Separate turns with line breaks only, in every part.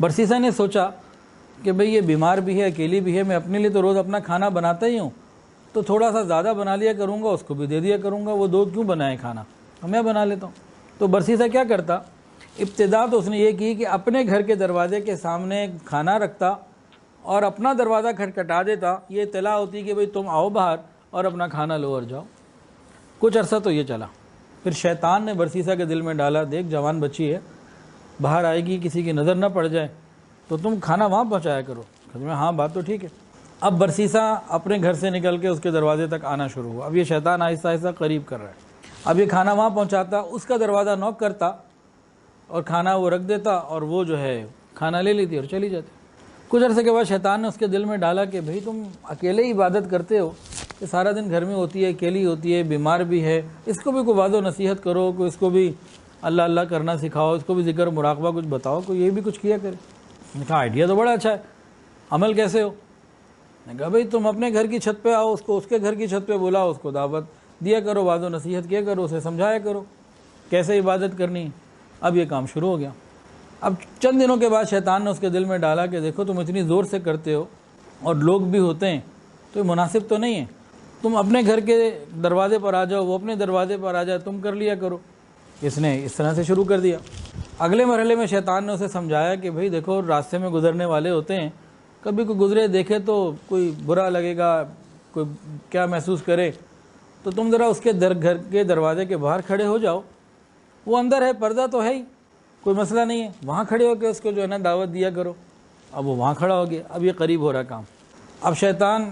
برسیسا نے سوچا کہ بھئی یہ بیمار بھی ہے، اکیلی بھی ہے، میں اپنے لیے تو روز اپنا کھانا بناتا ہی ہوں، تو تھوڑا سا زیادہ بنا لیا کروں گا، اس کو بھی دے دیا کروں گا، وہ دو کیوں بنائے کھانا، میں بنا لیتا ہوں۔ تو برسیسا کیا کرتا، ابتدا تو اس نے یہ کی کہ اپنے گھر کے دروازے کے سامنے کھانا رکھتا اور اپنا دروازہ کھٹکھٹا دیتا، یہ اطلاع ہوتی کہ بھئی تم آؤ باہر اور اپنا کھانا لو اور جاؤ۔ کچھ عرصہ تو یہ چلا، پھر شیطان نے برسیسا کے دل میں ڈالا، دیکھ جوان بچی ہے، باہر آئے گی، کسی کی نظر نہ پڑ جائے تو تم کھانا وہاں پہنچایا کرو۔ ہاں بات تو ٹھیک ہے۔ اب برسیسا اپنے گھر سے نکل کے اس کے دروازے تک آنا شروع ہوا۔ اب یہ شیطان آہستہ آہستہ قریب کر رہا ہے، اب یہ کھانا وہاں پہنچاتا، اس کا دروازہ نوک کرتا اور کھانا وہ رکھ دیتا اور وہ جو ہے کھانا لے لیتی اور چلی جاتی۔ کچھ عرصے کے بعد شیطان نے اس کے دل میں ڈالا کہ بھئی تم اکیلے ہی عبادت کرتے ہو، کہ سارا دن گھر میں ہوتی ہے، اکیلی ہوتی ہے، بیمار بھی ہے، اس کو بھی کوئی وعظ و نصیحت کرو، کوئی اس کو بھی اللہ اللہ کرنا سکھاؤ، اس کو بھی ذکر مراقبہ کچھ بتاؤ، کوئی یہ بھی کچھ کیا کرے۔ نے کہا آئیڈیا تو بڑا اچھا ہے، عمل کیسے ہو؟ نے کہا بھئی تم اپنے گھر کی چھت پہ آؤ، اس کو اس کے گھر کی چھت پہ بلاؤ، اس کو دعوت دیا کرو، وعظ و نصیحت کیا کرو، اسے سمجھایا کرو کیسے عبادت کرنی ہے۔ اب یہ کام شروع ہو گیا۔ اب چند دنوں کے بعد شیطان نے اس کے دل میں ڈالا کہ دیکھو تم اتنی زور سے کرتے ہو اور لوگ بھی ہوتے ہیں تو یہ مناسب تو نہیں ہے، تم اپنے گھر کے دروازے پر آ جاؤ، وہ اپنے دروازے پر آ جائے، تم کر لیا کرو۔ اس نے اس طرح سے شروع کر دیا۔ اگلے مرحلے میں شیطان نے اسے سمجھایا کہ بھئی دیکھو راستے میں گزرنے والے ہوتے ہیں، کبھی کوئی گزرے دیکھے تو کوئی برا لگے گا، کوئی کیا محسوس کرے، تو تم ذرا اس کے گھر کے دروازے کے باہر کھڑے ہو جاؤ، وہ اندر ہے، پردہ تو ہے ہی، کوئی مسئلہ نہیں ہے، وہاں کھڑے ہو کے اس کو جو ہے نا دعوت دیا کرو۔ اب وہ وہاں کھڑا ہو گیا، اب یہ قریب ہو رہا کام۔ اب شیطان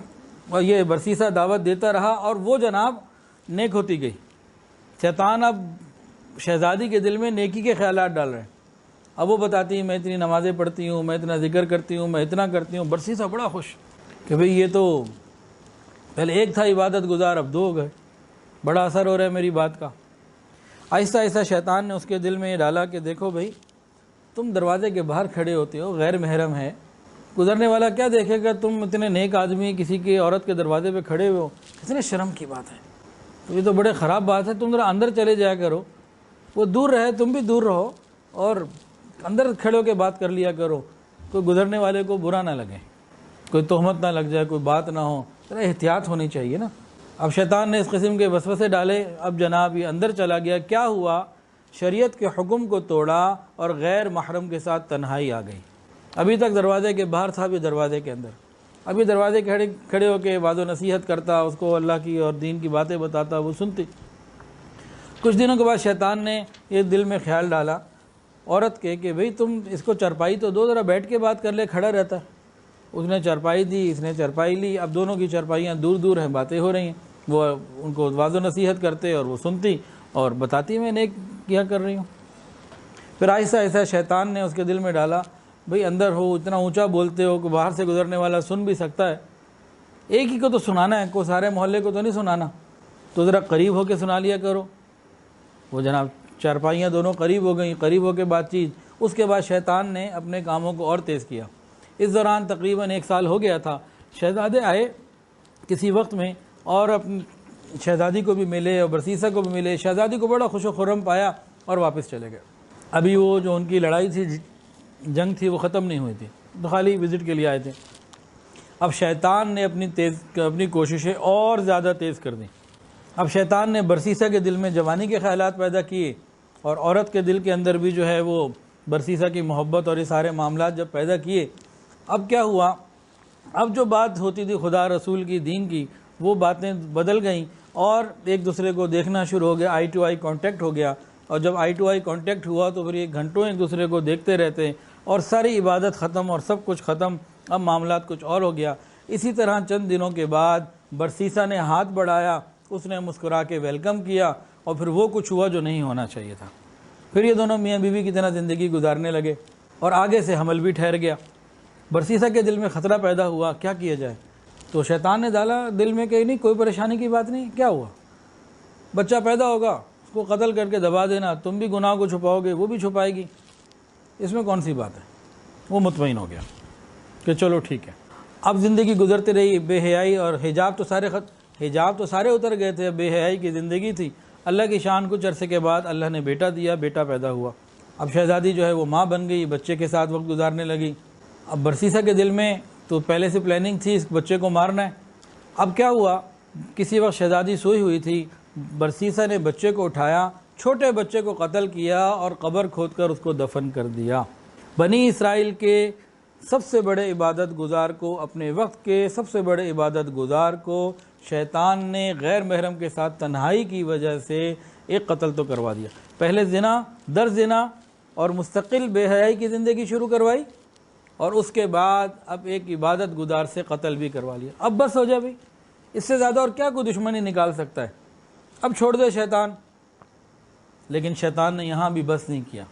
اور یہ برسیسا دعوت دیتا رہا اور وہ جناب نیک ہوتی گئی۔ شیطان اب شہزادی کے دل میں نیکی کے خیالات ڈال رہے ہیں۔ اب وہ بتاتی ہیں میں اتنی نمازیں پڑھتی ہوں، میں اتنا ذکر کرتی ہوں، میں اتنا کرتی ہوں۔ برسیسا بڑا خوش کہ بھئی یہ تو پہلے ایک تھا عبادت گزار، اب دو ہو گئے، بڑا اثر ہو رہا ہے میری بات کا۔ آہستہ آہستہ شیطان نے اس کے دل میں یہ ڈالا کہ دیکھو بھئی تم دروازے کے باہر کھڑے ہوتے ہو، غیر محرم ہے، گزرنے والا کیا دیکھے گا، تم اتنے نیک آدمی کسی کی عورت کے دروازے پہ کھڑے ہوئے ہو، کتنے شرم کی بات ہے، تو یہ تو بڑے خراب بات ہے، تم ذرا اندر چلے جایا کرو، وہ دور رہے تم بھی دور رہو اور اندر کھڑے ہو کے بات کر لیا کرو، کوئی گزرنے والے کو برا نہ لگے، کوئی تہمت نہ لگ جائے، کوئی بات نہ ہو، ذرا احتیاط ہونی چاہیے نا۔ اب شیطان نے اس قسم کے وسوسے ڈالے۔ اب جناب یہ اندر چلا گیا، کیا ہوا، شریعت کے حکم کو توڑا اور غیر محرم کے ساتھ تنہائی آ گئی۔ ابھی تک دروازے کے باہر تھا، ابھی دروازے کے اندر، ابھی دروازے کھڑے ہو کے وعظ و نصیحت کرتا، اس کو اللہ کی اور دین کی باتیں بتاتا، وہ سنتی۔ کچھ دنوں کے بعد شیطان نے یہ دل میں خیال ڈالا عورت کے کہ بھئی تم اس کو چرپائی تو دو، ذرا بیٹھ کے بات کر لے، کھڑا رہتا ہے۔ اس نے چرپائی دی، اس نے چرپائی لی، اب دونوں کی چرپائیاں دور دور ہیں، باتیں ہو رہی ہیں، وہ ان کو وعظ و نصیحت کرتے اور وہ سنتی اور بتاتی میں نیک کیا کر رہی ہوں۔ پھر آہستہ آہستہ شیطان نے اس کے دل میں ڈالا بھئی اندر ہو، اتنا اونچا بولتے ہو کہ باہر سے گزرنے والا سن بھی سکتا ہے، ایک ہی کو تو سنانا ہے، کو سارے محلے کو تو نہیں سنانا، تو ذرا قریب ہو کے سنا لیا کرو۔ وہ جناب چارپائیاں دونوں قریب ہو گئیں، قریب ہو کے بات چیت۔ اس کے بعد شیطان نے اپنے کاموں کو اور تیز کیا۔ اس دوران تقریباً 1 سال ہو گیا تھا۔ شہزادے آئے کسی وقت میں اور اپنی شہزادی کو بھی ملے اور برسیسا کو بھی ملے، شہزادی کو بڑا خوش و خرم پایا اور واپس چلے گئے۔ ابھی وہ جو ان کی لڑائی تھی، جنگ تھی، وہ ختم نہیں ہوئی تھی، تو خالی وزٹ کے لیے آئے تھے۔ اب شیطان نے اپنی کوششیں اور زیادہ تیز کر دیں۔ اب شیطان نے برسیسا کے دل میں جوانی کے خیالات پیدا کیے اور عورت کے دل کے اندر بھی جو ہے وہ برسیسا کی محبت اور یہ سارے معاملات جب پیدا کیے، اب کیا ہوا، اب جو بات ہوتی تھی خدا رسول کی، دین کی، وہ باتیں بدل گئیں اور ایک دوسرے کو دیکھنا شروع ہو گیا، آئی ٹو آئی کانٹیکٹ ہو گیا۔ اور جب آئی ٹو آئی کانٹیکٹ ہوا تو پھر یہ گھنٹوں ایک دوسرے کو دیکھتے رہتے اور ساری عبادت ختم اور سب کچھ ختم، اب معاملات کچھ اور ہو گیا۔ اسی طرح چند دنوں کے بعد برسیسا نے ہاتھ بڑھایا، اس نے مسکرا کے ویلکم کیا اور پھر وہ کچھ ہوا جو نہیں ہونا چاہیے تھا۔ پھر یہ دونوں میاں بیوی کی طرح زندگی گزارنے لگے اور آگے سے حمل بھی ٹھہر گیا۔ برسیسا کے دل میں خطرہ پیدا ہوا، کیا کیا جائے؟ تو شیطان نے ڈالا دل میں کہ نہیں، کوئی پریشانی کی بات نہیں، کیا ہوا، بچہ پیدا ہوگا، اس کو قتل کر کے دبا دینا، تم بھی گناہ کو چھپاؤ گے، وہ بھی چھپائے گی، اس میں کون سی بات ہے؟ وہ مطمئن ہو گیا کہ چلو ٹھیک ہے۔ اب زندگی گزرتی رہی، بے حیائی اور حجاب تو سارے اتر گئے تھے، بے حیائی کی زندگی تھی۔ اللہ کی شان، کچھ عرصے کے بعد اللہ نے بیٹا دیا، بیٹا پیدا ہوا۔ اب شہزادی جو ہے وہ ماں بن گئی، بچے کے ساتھ وقت گزارنے لگی۔ اب برسیسا کے دل میں تو پہلے سے پلاننگ تھی اس بچے کو مارنا ہے۔ اب کیا ہوا، کسی وقت شہزادی سوئی ہوئی تھی، برسیسا نے بچے کو اٹھایا، چھوٹے بچے کو قتل کیا اور قبر کھود کر اس کو دفن کر دیا۔ بنی اسرائیل کے سب سے بڑے عبادت گزار کو، اپنے وقت کے سب سے بڑے عبادت گزار کو شیطان نے غیر محرم کے ساتھ تنہائی کی وجہ سے ایک قتل تو کروا دیا۔ پہلے زنا در زنا اور مستقل بے حیائی کی زندگی شروع کروائی، اور اس کے بعد اب ایک عبادت گزار سے قتل بھی کروا لیا۔ اب بس ہو جائے بھائی، اس سے زیادہ اور کیا کوئی دشمنی نکال سکتا ہے؟ اب چھوڑ دے شیطان۔ لیکن شیطان نے یہاں بھی بس نہیں کیا۔